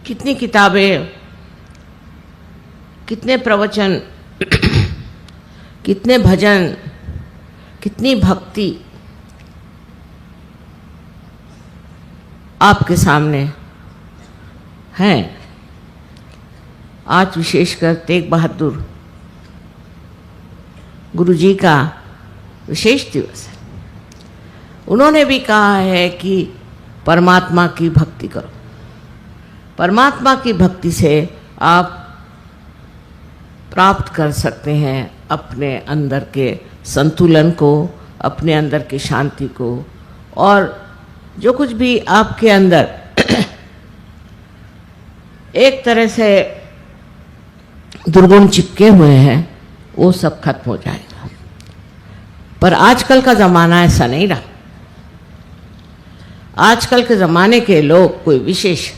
कितनी किताबें, कितने प्रवचन, कितने भजन, कितनी भक्ति आपके सामने हैं। आज विशेषकर तेग बहादुर गुरु जी का विशेष दिवस है। उन्होंने भी कहा है कि परमात्मा की भक्ति करो। परमात्मा की भक्ति से आप प्राप्त कर सकते हैं अपने अंदर के संतुलन को, अपने अंदर की शांति को, और जो कुछ भी आपके अंदर एक तरह से दुर्गुण चिपके हुए हैं वो सब खत्म हो जाएगा। पर आजकल का ज़माना ऐसा नहीं रहा। आजकल के ज़माने के लोग कोई विशेष,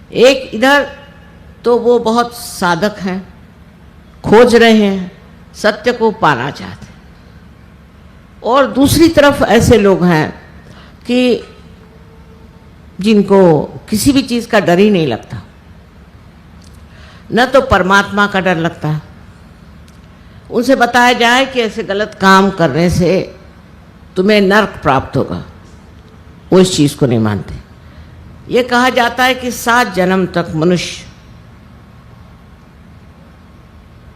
एक इधर तो वो बहुत साधक हैं, खोज रहे हैं, सत्य को पाना चाहते हैं, और दूसरी तरफ ऐसे लोग हैं कि जिनको किसी भी चीज़ का डर ही नहीं लगता, न तो परमात्मा का डर लगता है। उनसे बताया जाए कि ऐसे गलत काम करने से तुम्हें नरक प्राप्त होगा, वो इस चीज़ को नहीं मानते। ये कहा जाता है कि 7 जन्म तक मनुष्य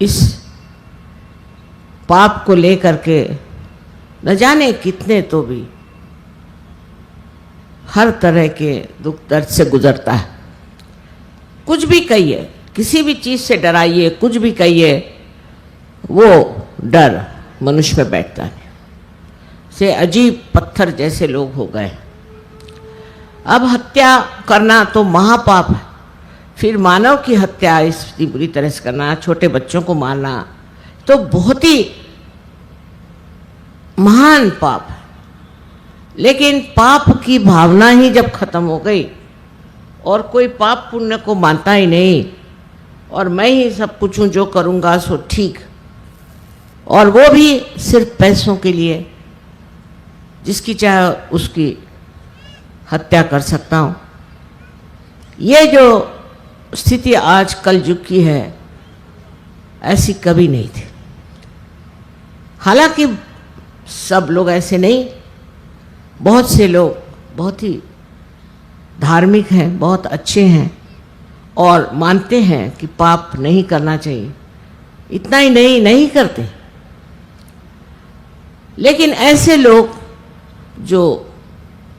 इस पाप को लेकर के न जाने कितने तो भी हर तरह के दुख दर्द से गुजरता है। कुछ भी कहिए, किसी भी चीज़ से डराइए, कुछ भी कहिए, वो डर मनुष्य में बैठता नहीं। से अजीब पत्थर जैसे लोग हो गए। अब हत्या करना तो महापाप है, फिर मानव की हत्या इतनी बुरी तरह से करना, छोटे बच्चों को मारना, तो बहुत ही महान पाप है। लेकिन पाप की भावना ही जब खत्म हो गई और कोई पाप पुण्य को मानता ही नहीं, और मैं ही सब कुछ हूँ, जो करूँगा सो ठीक, और वो भी सिर्फ पैसों के लिए, जिसकी चाहे उसकी हत्या कर सकता हूँ। ये जो स्थिति आज कल युग की है, ऐसी कभी नहीं थी। हालांकि सब लोग ऐसे नहीं, बहुत से लोग बहुत ही धार्मिक हैं, बहुत अच्छे हैं और मानते हैं कि पाप नहीं करना चाहिए। इतना ही नहीं करते। लेकिन ऐसे लोग जो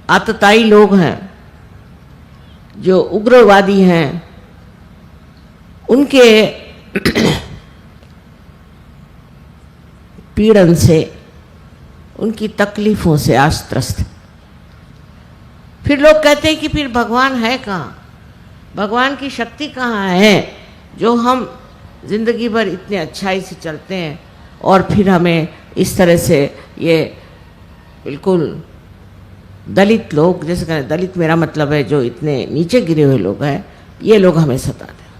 आतताई लोग हैं, जो उग्रवादी हैं, उनके पीड़न से, उनकी तकलीफ़ों से आज त्रस्त। फिर लोग कहते हैं कि फिर भगवान है कहाँ, भगवान की शक्ति कहाँ है, जो हम जिंदगी भर इतने अच्छाई से चलते हैं और फिर हमें इस तरह से ये बिल्कुल दलित लोग, जैसे कहें दलित मेरा मतलब है जो इतने नीचे गिरे हुए लोग हैं, ये लोग हमें सताते हैं।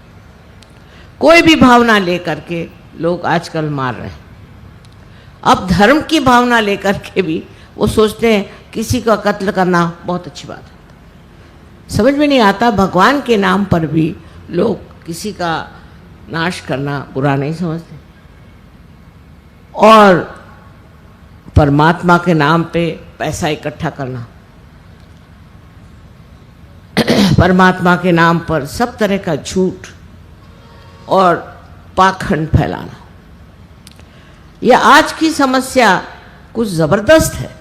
कोई भी भावना लेकर के लोग आजकल मार रहे हैं। अब धर्म की भावना लेकर के भी वो सोचते हैं किसी का कत्ल करना बहुत अच्छी बात है। समझ में नहीं आता, भगवान के नाम पर भी लोग किसी का नाश करना बुरा नहीं समझते, और परमात्मा के नाम पे पैसा इकट्ठा करना, परमात्मा के नाम पर सब तरह का झूठ और पाखंड फैलाना, यह आज की समस्या कुछ ज़बरदस्त है।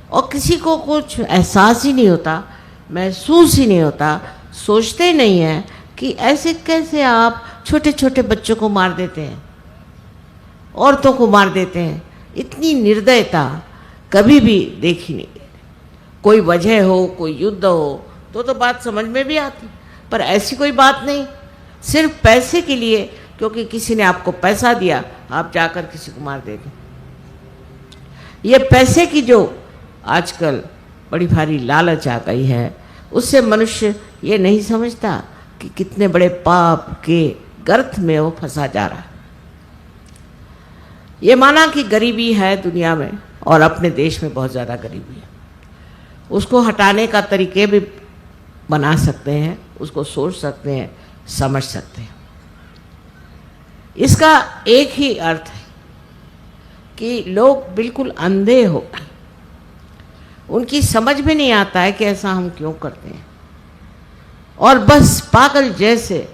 और किसी को कुछ एहसास ही नहीं होता, महसूस ही नहीं होता, सोचते नहीं हैं कि ऐसे कैसे आप छोटे छोटे बच्चों को मार देते हैं, औरतों को मार देते हैं। इतनी निर्दयता कभी भी देखी नहीं। कोई वजह हो, कोई युद्ध हो तो बात समझ में भी आती, पर ऐसी कोई बात नहीं। सिर्फ पैसे के लिए, क्योंकि किसी ने आपको पैसा दिया, आप जाकर किसी को मार देते। ये पैसे की जो आजकल बड़ी भारी लालच आ गई है, उससे मनुष्य ये नहीं समझता कि कितने बड़े पाप के गर्त में वो फंसा जा रहा है। ये माना कि गरीबी है दुनिया में, और अपने देश में बहुत ज़्यादा गरीबी है, उसको हटाने का तरीके भी बना सकते हैं। उसको सोच सकते हैं, समझ सकते हैं। इसका एक ही अर्थ है कि लोग बिल्कुल अंधे हो गए, उनकी समझ में नहीं आता है कि ऐसा हम क्यों करते हैं, और बस पागल जैसे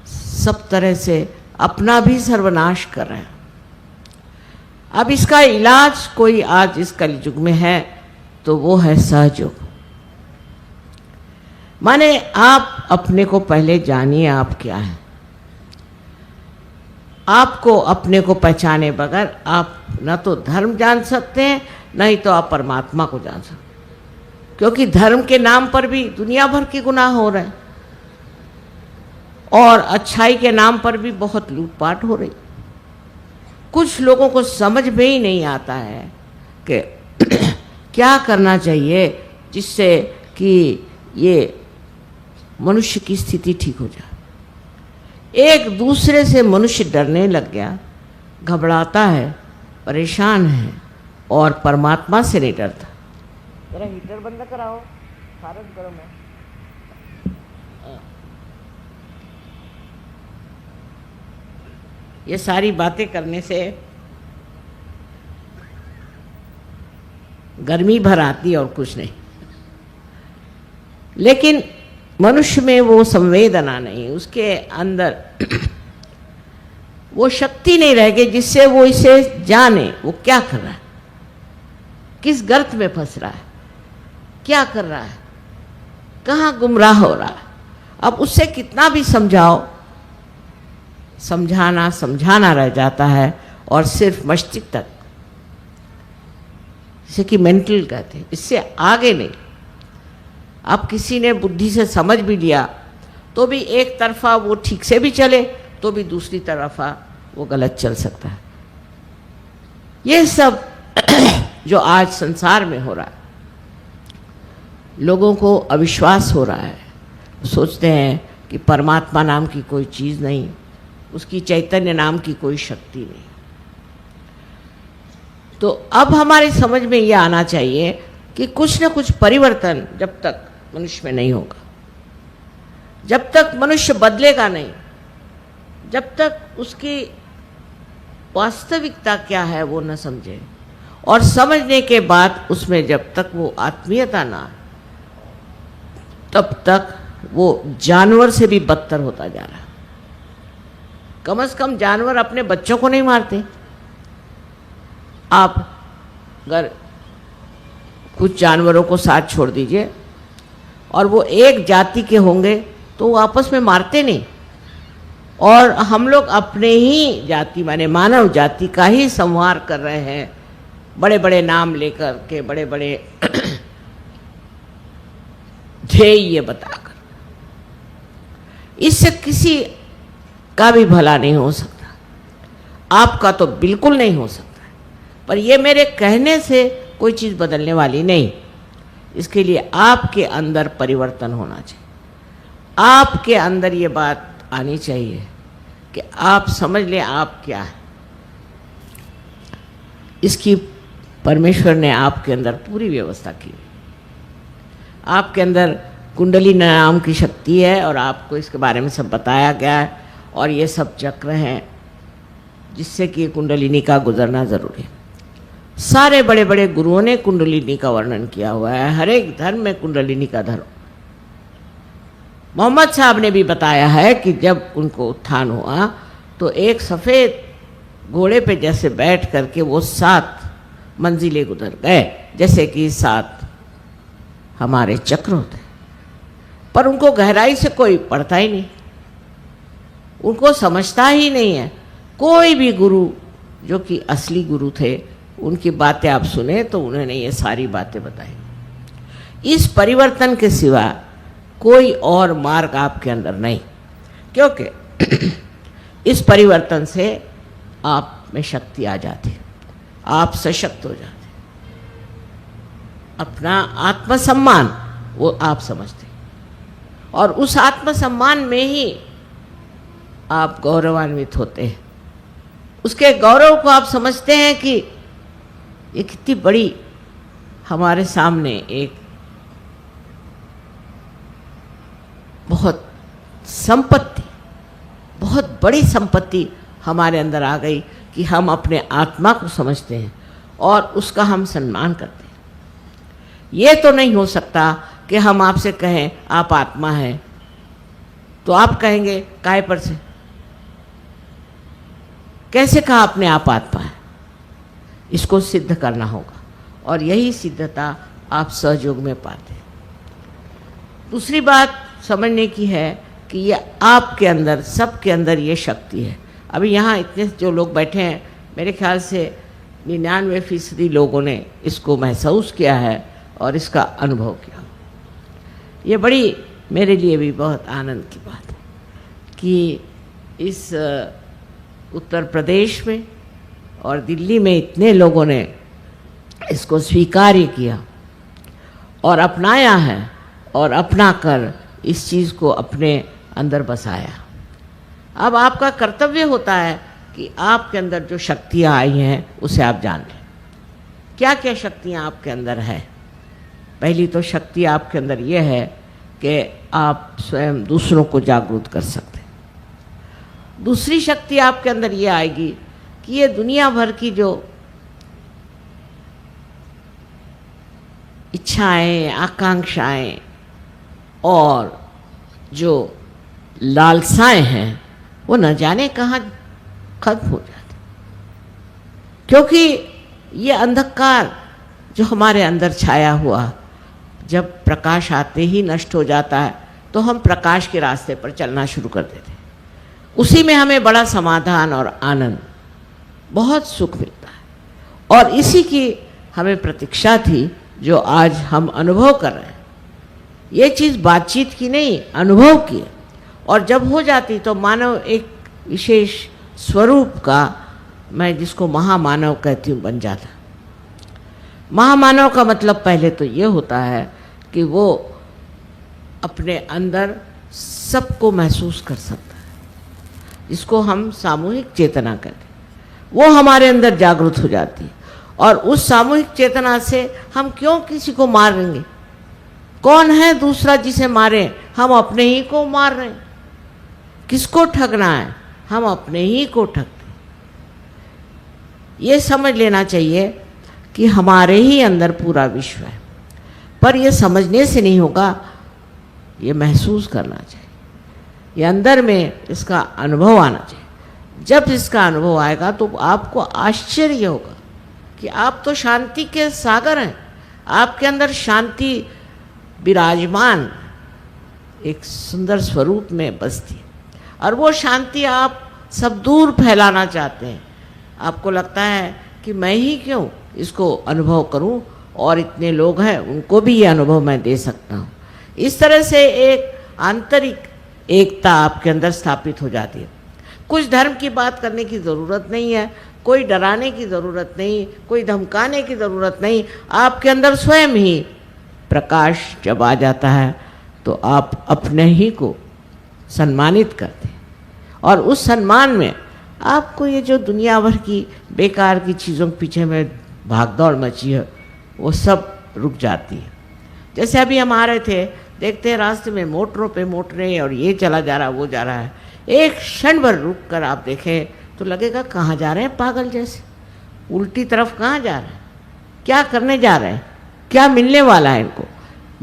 सब तरह से अपना भी सर्वनाश कर रहे हैं। अब इसका इलाज कोई आज इस कलयुग में है तो वो है सहयोग। माने आप अपने को पहले जानिए आप क्या है। आपको अपने को पहचाने बगैर आप न तो धर्म जान सकते हैं, नहीं तो आप परमात्मा को जान सकते हैं। क्योंकि धर्म के नाम पर भी दुनिया भर के गुनाह हो रहे हैं और अच्छाई के नाम पर भी बहुत लूटपाट हो रही। कुछ लोगों को समझ में ही नहीं आता है कि क्या करना चाहिए जिससे कि ये मनुष्य की स्थिति ठीक हो जाए। एक दूसरे से मनुष्य डरने लग गया, घबराता है, परेशान है और परमात्मा से नहीं डरता। जरा हीटर बंद कराओ, भारत गर्म है। ये सारी बातें करने से गर्मी भर आती और कुछ नहीं, लेकिन मनुष्य में वो संवेदना नहीं, उसके अंदर वो शक्ति नहीं रह गई जिससे वो इसे जाने वो क्या कर रहा है, किस गर्त में फंस रहा है, क्या कर रहा है, कहाँ गुमराह हो रहा है। अब उससे कितना भी समझाओ, समझाना रह जाता है और सिर्फ मस्तिष्क तक, जिसे कि मेंटल कहते हैं, इससे आगे नहीं। अब किसी ने बुद्धि से समझ भी लिया तो भी एक तरफा वो ठीक से भी चले तो भी दूसरी तरफा वो गलत चल सकता है। ये सब जो आज संसार में हो रहा है, लोगों को अविश्वास हो रहा है, सोचते हैं कि परमात्मा नाम की कोई चीज़ नहीं, उसकी चैतन्य नाम की कोई शक्ति नहीं। तो अब हमारी समझ में ये आना चाहिए कि कुछ न कुछ परिवर्तन जब तक मनुष्य में नहीं होगा, जब तक मनुष्य बदलेगा नहीं, जब तक उसकी वास्तविकता क्या है वो न समझे, और समझने के बाद उसमें जब तक वो आत्मीयता ना आए, तब तक वो जानवर से भी बदतर होता जा रहा है। कम से कम जानवर अपने बच्चों को नहीं मारते। आप अगर कुछ जानवरों को साथ छोड़ दीजिए और वो एक जाति के होंगे तो वो आपस में मारते नहीं, और हम लोग अपने ही जाति माने मानव जाति का ही संहार कर रहे हैं, बड़े बड़े नाम लेकर के, बड़े बड़े ध्येय बताकर। इससे किसी का भी भला नहीं हो सकता, आपका तो बिल्कुल नहीं हो सकता। पर ये मेरे कहने से कोई चीज़ बदलने वाली नहीं। इसके लिए आपके अंदर परिवर्तन होना चाहिए, आपके अंदर ये बात आनी चाहिए कि आप समझ लें आप क्या है। इसकी परमेश्वर ने आपके अंदर पूरी व्यवस्था की। आपके अंदर कुंडली नाम की शक्ति है और आपको इसके बारे में सब बताया गया है, और ये सब चक्र हैं जिससे कि कुंडलिनी का गुजरना ज़रूरी है। सारे बड़े बड़े गुरुओं ने कुंडलिनी का वर्णन किया हुआ है, हर एक धर्म में कुंडलिनी का धर्म। मोहम्मद साहब ने भी बताया है कि जब उनको उत्थान हुआ तो एक सफ़ेद घोड़े पे जैसे बैठ करके वो 7 मंजिलें गुजर गए, जैसे कि 7 हमारे चक्र होते हैं। पर उनको गहराई से कोई पढ़ता ही नहीं, उनको समझता ही नहीं है। कोई भी गुरु जो कि असली गुरु थे, उनकी बातें आप सुने तो उन्होंने ये सारी बातें बताई। इस परिवर्तन के सिवा कोई और मार्ग आपके अंदर नहीं, क्योंकि इस परिवर्तन से आप में शक्ति आ जाती है, आप सशक्त हो जाते हैं, अपना आत्मसम्मान वो आप समझते हैं, और उस आत्मसम्मान में ही आप गौरवान्वित होते हैं। उसके गौरव को आप समझते हैं कि ये कितनी बड़ी हमारे सामने एक बहुत संपत्ति, बहुत बड़ी संपत्ति हमारे अंदर आ गई कि हम अपने आत्मा को समझते हैं और उसका हम सम्मान करते हैं। ये तो नहीं हो सकता कि हम आपसे कहें आप आत्मा हैं, तो आप कहेंगे काहे पर से, कैसे कहा आपने आप आत्मा है? इसको सिद्ध करना होगा और यही सिद्धता आप सहयोग में पाते हैं। दूसरी बात समझने की है कि ये आपके अंदर, सबके अंदर ये शक्ति है। अभी यहाँ इतने जो लोग बैठे हैं, मेरे ख्याल से 99% लोगों ने इसको महसूस किया है और इसका अनुभव किया। ये बड़ी मेरे लिए भी बहुत आनंद की बात है कि इस उत्तर प्रदेश में और दिल्ली में इतने लोगों ने इसको स्वीकार किया और अपनाया है और अपना कर इस चीज़ को अपने अंदर बसाया। अब आपका कर्तव्य होता है कि आपके अंदर जो शक्तियाँ आई हैं उसे आप जान लें। क्या क्या शक्तियाँ आपके अंदर है? पहली तो शक्ति आपके अंदर ये है कि आप स्वयं दूसरों को जागरूक कर सकते हैं। दूसरी शक्ति आपके अंदर ये आएगी कि ये दुनिया भर की जो इच्छाएं, आकांक्षाएं और जो लालसाएं हैं वो न जाने कहाँ खत्म हो जाती, क्योंकि ये अंधकार जो हमारे अंदर छाया हुआ जब प्रकाश आते ही नष्ट हो जाता है तो हम प्रकाश के रास्ते पर चलना शुरू कर देते हैं। उसी में हमें बड़ा समाधान और आनंद, बहुत सुख मिलता है और इसी की हमें प्रतीक्षा थी जो आज हम अनुभव कर रहे हैं। ये चीज़ बातचीत की नहीं, अनुभव की है। और जब हो जाती तो मानव एक विशेष स्वरूप का, मैं जिसको महामानव कहती हूँ, बन जाता। महामानव का मतलब पहले तो ये होता है कि वो अपने अंदर सबको महसूस कर सकता है, जिसको हम सामूहिक चेतना कहते हैं। वो हमारे अंदर जागृत हो जाती है और उस सामूहिक चेतना से हम क्यों किसी को मारेंगे? कौन है दूसरा जिसे मारें? हम अपने ही को मार रहे हैं। किसको ठगना है? हम अपने ही को ठगते। ये समझ लेना चाहिए कि हमारे ही अंदर पूरा विश्व है, पर ये समझने से नहीं होगा, ये महसूस करना चाहिए, ये अंदर में इसका अनुभव आना चाहिए। जब इसका अनुभव आएगा तो आपको आश्चर्य होगा कि आप तो शांति के सागर हैं। आपके अंदर शांति विराजमान एक सुंदर स्वरूप में बसती है और वो शांति आप सब दूर फैलाना चाहते हैं। आपको लगता है कि मैं ही क्यों इसको अनुभव करूं और इतने लोग हैं उनको भी ये अनुभव मैं दे सकता हूं। इस तरह से एक आंतरिक एकता आपके अंदर स्थापित हो जाती है। कुछ धर्म की बात करने की ज़रूरत नहीं है, कोई डराने की ज़रूरत नहीं, कोई धमकाने की ज़रूरत नहीं। आपके अंदर स्वयं ही प्रकाश जब आ जाता है तो आप अपने ही को सम्मानित करते हैं और उस सम्मान में आपको ये जो दुनिया भर की बेकार की चीज़ों के पीछे में भागदौड़ मची है वो सब रुक जाती है। जैसे अभी हम आ रहे थे, देखते हैं रास्ते में मोटरों पे मोटरें और ये चला जा रहा है, वो जा रहा है। एक क्षण भर रुक कर आप देखें तो लगेगा कहाँ जा रहे हैं पागल जैसे, उल्टी तरफ कहाँ जा रहे हैं, क्या करने जा रहे हैं, क्या मिलने वाला है इनको।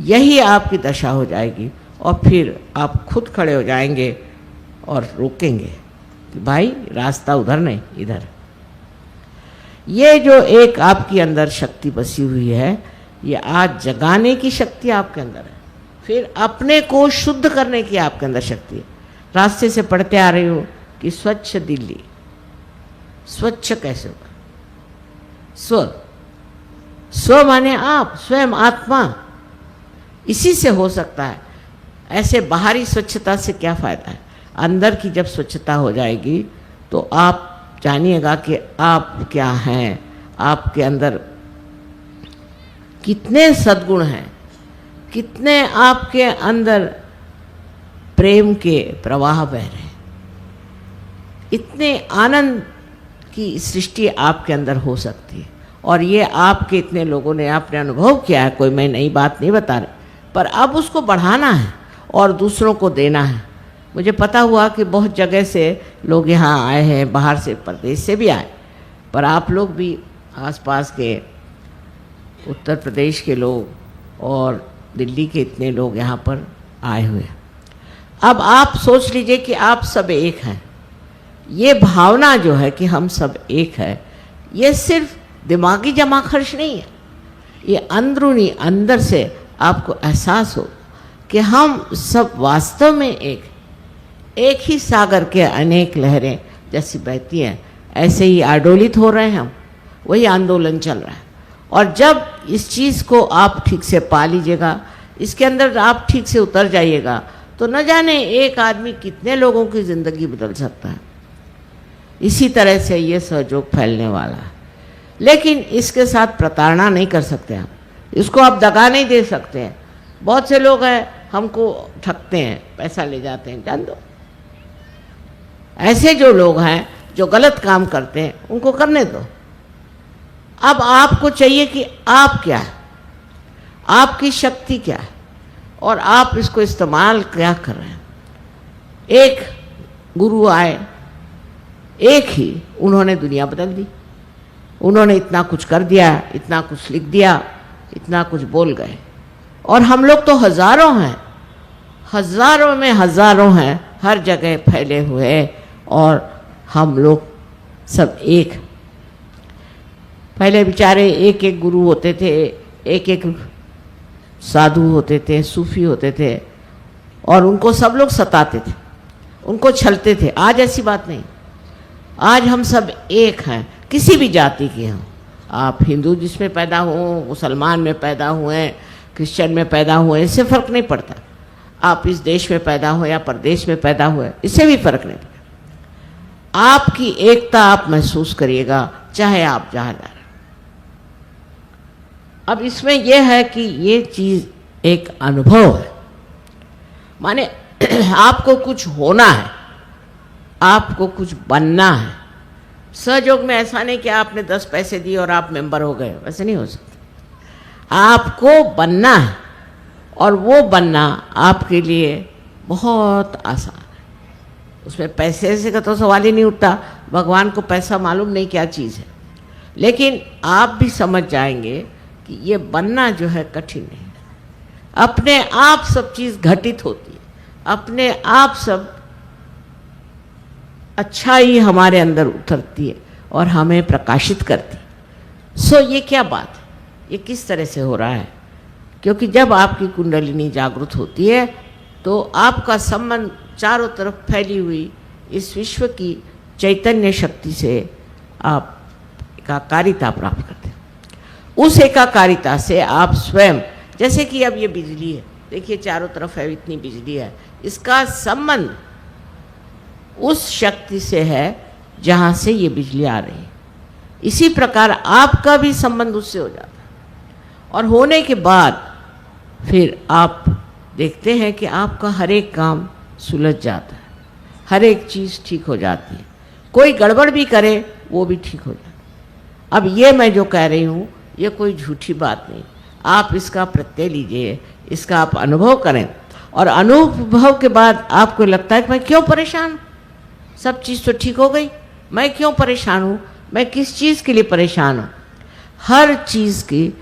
यही आपकी दशा हो जाएगी और फिर आप खुद खड़े हो जाएंगे और रोकेंगे कि भाई रास्ता उधर नहीं इधर। ये जो एक आपकी अंदर शक्ति बसी हुई है, ये आज जगाने की शक्ति आपके अंदर है, फिर अपने को शुद्ध करने की आपके अंदर शक्ति है। रास्ते से पढ़ते आ रही हो कि स्वच्छ दिल्ली, स्वच्छ कैसे होगा? स्व माने आप, स्वयं आत्मा, इसी से हो सकता है। ऐसे बाहरी स्वच्छता से क्या फ़ायदा है? अंदर की जब स्वच्छता हो जाएगी तो आप जानिएगा कि आप क्या हैं, आपके अंदर कितने सद्गुण हैं, कितने आपके अंदर प्रेम के प्रवाह बह रहे हैं, इतने आनंद की सृष्टि आपके अंदर हो सकती है। और ये आपके इतने लोगों ने आपने अनुभव किया है, कोई मैं नई बात नहीं बता रही, पर अब उसको बढ़ाना है और दूसरों को देना है। मुझे पता हुआ कि बहुत जगह से लोग यहाँ आए हैं, बाहर से, प्रदेश से भी आए, पर आप लोग भी आसपास के उत्तर प्रदेश के लोग और दिल्ली के इतने लोग यहाँ पर आए हुए हैं। अब आप सोच लीजिए कि आप सब एक हैं। ये भावना जो है कि हम सब एक है, ये सिर्फ दिमागी जमा खर्च नहीं है, ये अंदरूनी अंदर से आपको एहसास हो कि हम सब वास्तव में एक ही सागर के अनेक लहरें जैसी बहती हैं, ऐसे ही आंदोलित हो रहे हैं हम, वही आंदोलन चल रहा है। और जब इस चीज़ को आप ठीक से पा लीजिएगा, इसके अंदर आप ठीक से उतर जाइएगा, तो न जाने एक आदमी कितने लोगों की ज़िंदगी बदल सकता है। इसी तरह से ये सहयोग फैलने वाला है, लेकिन इसके साथ प्रताड़ना नहीं कर सकते आप, इसको आप दगा नहीं दे सकते हैं। बहुत से लोग हैं हमको ठगते हैं, पैसा ले जाते हैं, जान दो। ऐसे जो लोग हैं जो गलत काम करते हैं उनको करने दो। अब आपको चाहिए कि आप क्या है, आपकी शक्ति क्या है और आप इसको इस्तेमाल क्या कर रहे हैं। एक गुरु आए, एक ही उन्होंने दुनिया बदल दी, उन्होंने इतना कुछ कर दिया, इतना कुछ लिख दिया, इतना कुछ बोल गए। और हम लोग तो हजारों हैं, हजारों में हजारों हैं, हर जगह फैले हुए, और हम लोग सब एक। पहले बेचारे एक एक गुरु होते थे, एक एक साधु होते थे, सूफी होते थे, और उनको सब लोग सताते थे, उनको छलते थे। आज ऐसी बात नहीं, आज हम सब एक हैं, किसी भी जाति के हों। आप हिंदू जिसमें पैदा हो, मुसलमान में पैदा हुए, क्रिश्चियन में पैदा हुए, इससे फ़र्क नहीं पड़ता। आप इस देश में पैदा हो या परदेश में पैदा हुए, इससे भी फ़र्क नहीं पड़ता। आपकी एकता आप महसूस करिएगा, चाहे आप जहाँ जा रहे। अब इसमें यह है कि ये चीज़ एक अनुभव है, माने आपको कुछ होना है, आपको कुछ बनना है। सहयोग में ऐसा नहीं कि आपने 10 पैसे दिए और आप मेंबर हो गए, वैसे नहीं हो सकता। आपको बनना है, और वो बनना आपके लिए बहुत आसान है। उसमें पैसे से का तो सवाल ही नहीं उठता, भगवान को पैसा मालूम नहीं क्या चीज़ है। लेकिन आप भी समझ जाएंगे कि ये बनना जो है कठिन नहीं है। अपने आप सब चीज़ घटित होती है, अपने आप सब अच्छाई हमारे अंदर उतरती है और हमें प्रकाशित करती है। सो ये क्या बात है, ये किस तरह से हो रहा है? क्योंकि जब आपकी कुंडलिनी जागृत होती है तो आपका संबंध चारों तरफ फैली हुई इस विश्व की चैतन्य शक्ति से आप एकाकारिता प्राप्त करते हैं। उस एकाकारिता से आप स्वयं, जैसे कि अब ये बिजली है, देखिए चारों तरफ है, इतनी बिजली है, इसका संबंध उस शक्ति से है जहाँ से ये बिजली आ रही है। इसी प्रकार आपका भी संबंध उससे हो जाता है, और होने के बाद फिर आप देखते हैं कि आपका हर एक काम सुलझ जाता है, हर एक चीज़ ठीक हो जाती है। कोई गड़बड़ भी करे वो भी ठीक हो जाता है। अब ये मैं जो कह रही हूँ ये कोई झूठी बात नहीं, आप इसका प्रत्यय लीजिए, इसका आप अनुभव करें, और अनुभव के बाद आपको लगता है कि मैं क्यों परेशान हूँ, सब चीज़ तो ठीक हो गई, मैं क्यों परेशान हूँ, मैं किस चीज़ के लिए परेशान हूँ। हर चीज़ की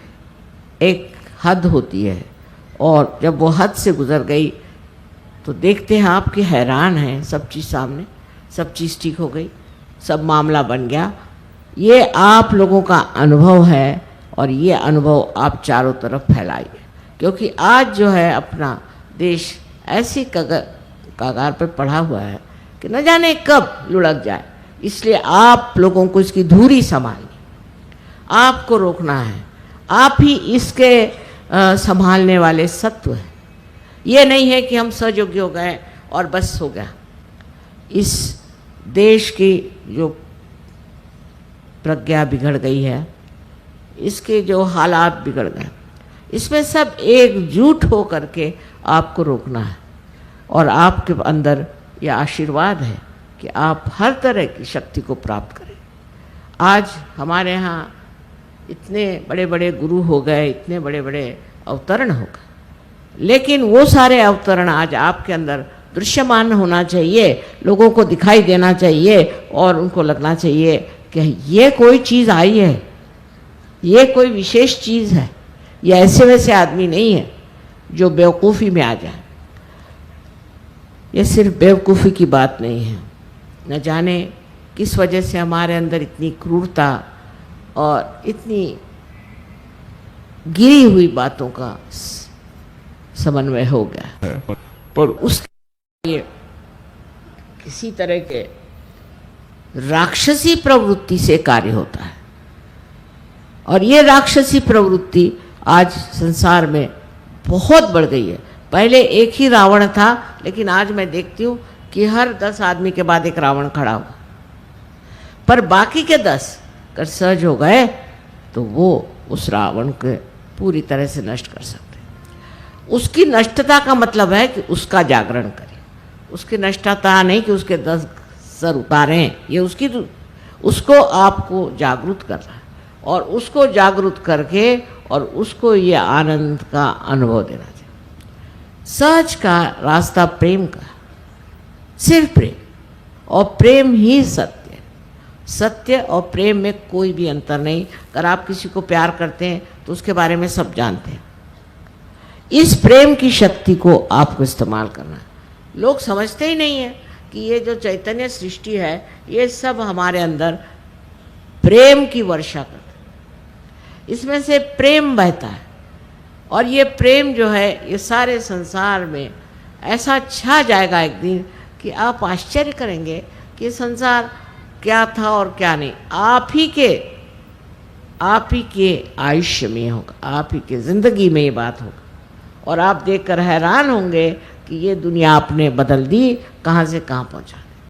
एक हद होती है, और जब वो हद से गुजर गई तो देखते हैं आपके हैरान हैं, सब चीज़ सामने, सब चीज़ ठीक हो गई, सब मामला बन गया। ये आप लोगों का अनुभव है, और ये अनुभव आप चारों तरफ फैलाइए, क्योंकि आज जो है अपना देश ऐसी कगार पर पड़ा हुआ है कि न जाने कब लुढ़क जाए। इसलिए आप लोगों को इसकी धुरी संभालनी, आपको रोकना है, आप ही इसके संभालने वाले सत्व हैं। ये नहीं है कि हम सहयोगी हो गए और बस हो गया। इस देश की जो प्रज्ञा बिगड़ गई है, इसके जो हालात बिगड़ गए, इसमें सब एकजुट हो करके आपको रोकना है। और आपके अंदर यह आशीर्वाद है कि आप हर तरह की शक्ति को प्राप्त करें। आज हमारे यहाँ इतने बड़े बड़े गुरु हो गए, इतने बड़े बड़े अवतरण हो गए, लेकिन वो सारे अवतरण आज आपके अंदर दृश्यमान होना चाहिए, लोगों को दिखाई देना चाहिए और उनको लगना चाहिए कि ये कोई चीज़ आई है, ये कोई विशेष चीज़ है, ये ऐसे वैसे आदमी नहीं है जो बेवकूफ़ी में आ जाए। ये सिर्फ बेवकूफ़ी की बात नहीं है, न जाने किस वजह से हमारे अंदर इतनी क्रूरता और इतनी गिरी हुई बातों का समन्वय हो गया है, पर उसके लिए किसी तरह के राक्षसी प्रवृत्ति से कार्य होता है। और ये राक्षसी प्रवृत्ति आज संसार में बहुत बढ़ गई है। पहले एक ही रावण था, लेकिन आज मैं देखती हूँ कि हर 10 आदमी के बाद एक रावण खड़ा हुआ। पर बाकी के 10 अगर सहज हो गए तो वो उस रावण के पूरी तरह से नष्ट कर सकते। उसकी नष्टता का मतलब है कि उसका जागरण करें। उसकी नष्टता नहीं कि उसके 10 सर उतारें, ये उसको आपको जागरूक करना है और उसको जागरूक करके और उसको ये आनंद का अनुभव देना चाहिए। सहज का रास्ता प्रेम का, सिर्फ प्रेम, और प्रेम ही सत्य। सत्य और प्रेम में कोई भी अंतर नहीं। अगर आप किसी को प्यार करते हैं तो उसके बारे में सब जानते हैं। इस प्रेम की शक्ति को आपको इस्तेमाल करना है। लोग समझते ही नहीं है कि ये जो चैतन्य सृष्टि है, ये सब हमारे अंदर प्रेम की वर्षा करता है, इसमें से प्रेम बहता है। और ये प्रेम जो है ये सारे संसार में ऐसा छा जाएगा एक दिन कि आप आश्चर्य करेंगे कि ये संसार क्या था और क्या नहीं। आप ही के आयुष्य में होगा, आप ही के ज़िंदगी में ये बात होगा और आप देखकर हैरान होंगे कि ये दुनिया आपने बदल दी, कहाँ से कहाँ पहुँचा।